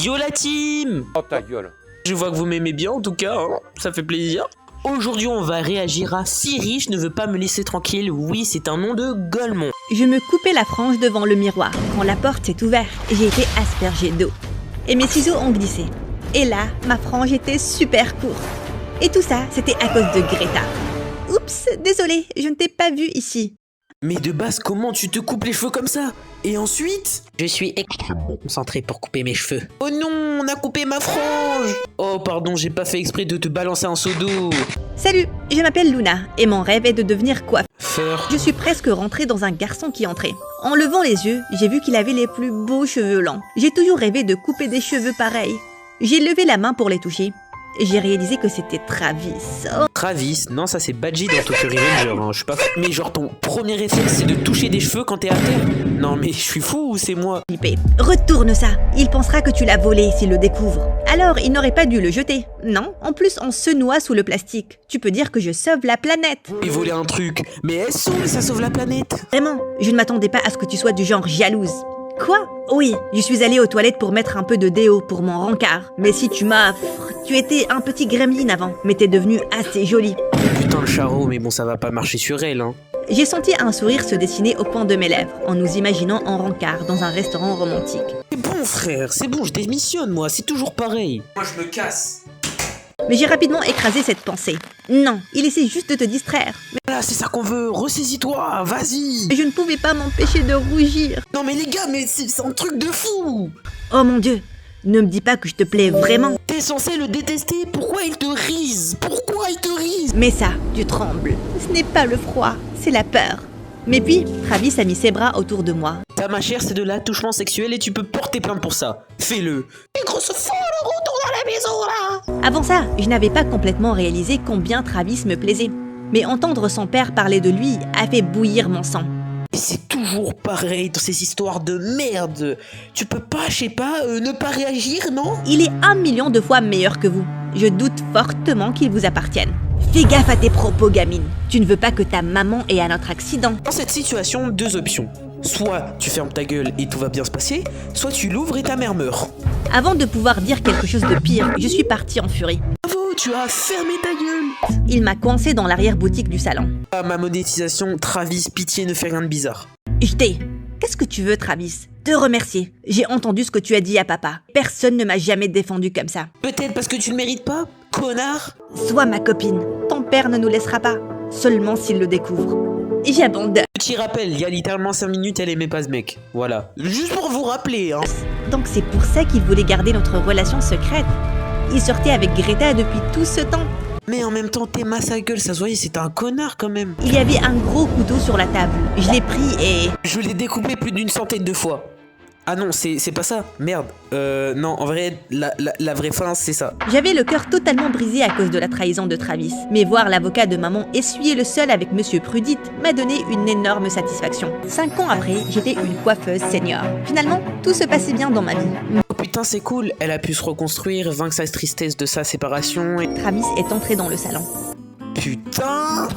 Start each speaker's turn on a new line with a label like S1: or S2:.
S1: Yo la team!
S2: Oh ta gueule.
S1: Je vois que vous m'aimez bien en tout cas, hein, ça fait plaisir. Aujourd'hui on va réagir à Si riche ne veut pas me laisser tranquille. Oui, c'est un nom de Golemont.
S3: Je me coupais la frange devant le miroir quand la porte s'est ouverte et j'ai été aspergée d'eau. Et mes ciseaux ont glissé. Et là, ma frange était super courte. Et tout ça, c'était à cause de Greta. Oups, désolée, je ne t'ai pas vue ici.
S1: Mais de base, comment tu te coupes les cheveux comme ça? Et ensuite? Je suis extrêmement concentré pour couper mes cheveux. Oh non, on a coupé ma frange! Oh pardon, j'ai pas fait exprès de te balancer un seau d'eau.
S3: Salut, je m'appelle Luna et mon rêve est de devenir
S1: Coiffeur.
S3: Je suis presque rentrée dans un garçon qui entrait. En levant les yeux, j'ai vu qu'il avait les plus beaux cheveux lents. J'ai toujours rêvé de couper des cheveux pareils. J'ai levé la main pour les toucher. J'ai réalisé que c'était Travis. Oh.
S1: Travis, non ça c'est Badgie dans Tokyo Revenger, hein. Je suis pas fou. Mais genre ton premier réflexe c'est de toucher des cheveux quand t'es à terre? Non mais je suis fou ou c'est moi?
S3: Retourne ça, il pensera que tu l'as volé s'il le découvre. Alors il n'aurait pas dû le jeter. Non, en plus on se noie sous le plastique. Tu peux dire que je sauve la planète.
S1: Et voler un truc, mais elle sauve, ça sauve la planète.
S3: Vraiment, je ne m'attendais pas à ce que tu sois du genre jalouse. Quoi? Oui, je suis allée aux toilettes pour mettre un peu de déo pour mon rencard. Mais si tu m'as... Tu étais un petit gremlin avant, mais t'es devenu assez jolie.
S1: Putain le charreau, mais bon ça va pas marcher sur elle, hein.
S3: J'ai senti un sourire se dessiner au coin de mes lèvres, en nous imaginant en rencard dans un restaurant romantique.
S1: C'est bon frère, c'est bon, je démissionne moi, c'est toujours pareil. Moi je me casse.
S3: Mais j'ai rapidement écrasé cette pensée. Non, il essaie juste de te distraire.
S1: Voilà, c'est ça qu'on veut, ressaisis-toi, vas-y.
S3: Mais je ne pouvais pas m'empêcher de rougir.
S1: Non mais les gars, mais c'est un truc de fou.
S3: Oh mon Dieu, ne me dis pas que je te plais vraiment.
S1: T'es censé le détester, pourquoi il te rise? Pourquoi il te rise?
S3: Mais ça, tu trembles. Ce n'est pas le froid, c'est la peur. Mais puis, Travis a mis ses bras autour de moi.
S1: Ta ma chère, c'est de l'attouchement sexuel et tu peux porter plainte pour ça. Fais-le. Et grosse folle, retourne à la maison là.
S3: Avant ça, je n'avais pas complètement réalisé combien Travis me plaisait. Mais entendre son père parler de lui a fait bouillir mon sang.
S1: Et c'est toujours pareil dans ces histoires de merde. Tu peux pas, je sais pas, ne pas réagir, non?
S3: Il est 1 million de fois meilleur que vous. Je doute fortement qu'il vous appartienne. Fais gaffe à tes propos, gamine. Tu ne veux pas que ta maman ait un autre accident.
S1: Dans cette situation, deux options. Soit tu fermes ta gueule et tout va bien se passer, soit tu l'ouvres et ta mère meurt.
S3: Avant de pouvoir dire quelque chose de pire, je suis partie en furie.
S1: Bravo, tu as fermé ta gueule.
S3: Il m'a coincé dans l'arrière-boutique du salon.
S1: Ah, ma monétisation, Travis, pitié, ne fais rien de bizarre.
S3: Qu'est-ce que tu veux, Travis? Te remercier. J'ai entendu ce que tu as dit à papa. Personne ne m'a jamais défendu comme ça.
S1: Peut-être parce que tu le mérites pas, connard.
S3: Sois ma copine. Ton père ne nous laissera pas. Seulement s'il le découvre. J'abandonne.
S1: Petit rappel, il y a littéralement 5 minutes, elle aimait pas ce mec. Voilà. Juste pour vous rappeler, hein.
S3: Donc c'est pour ça qu'il voulait garder notre relation secrète. Il sortait avec Greta depuis tout ce temps.
S1: Mais en même temps, t'aimas sa gueule, ça se voyait, c'était un connard quand même.
S3: Il y avait un gros couteau sur la table. Je l'ai pris et...
S1: Je l'ai découpé plus d'une centaine de fois. Ah non, c'est pas ça, merde. Non, en vrai, la vraie fin, c'est ça.
S3: J'avais le cœur totalement brisé à cause de la trahison de Travis. Mais voir l'avocat de maman essuyer le sol avec Monsieur Prudit m'a donné une énorme satisfaction. 5 ans après, j'étais une coiffeuse senior. Finalement, tout se passait bien dans ma vie.
S1: Oh putain, c'est cool, elle a pu se reconstruire, vaincre sa tristesse de sa séparation et...
S3: Travis est entré dans le salon.
S1: Putain!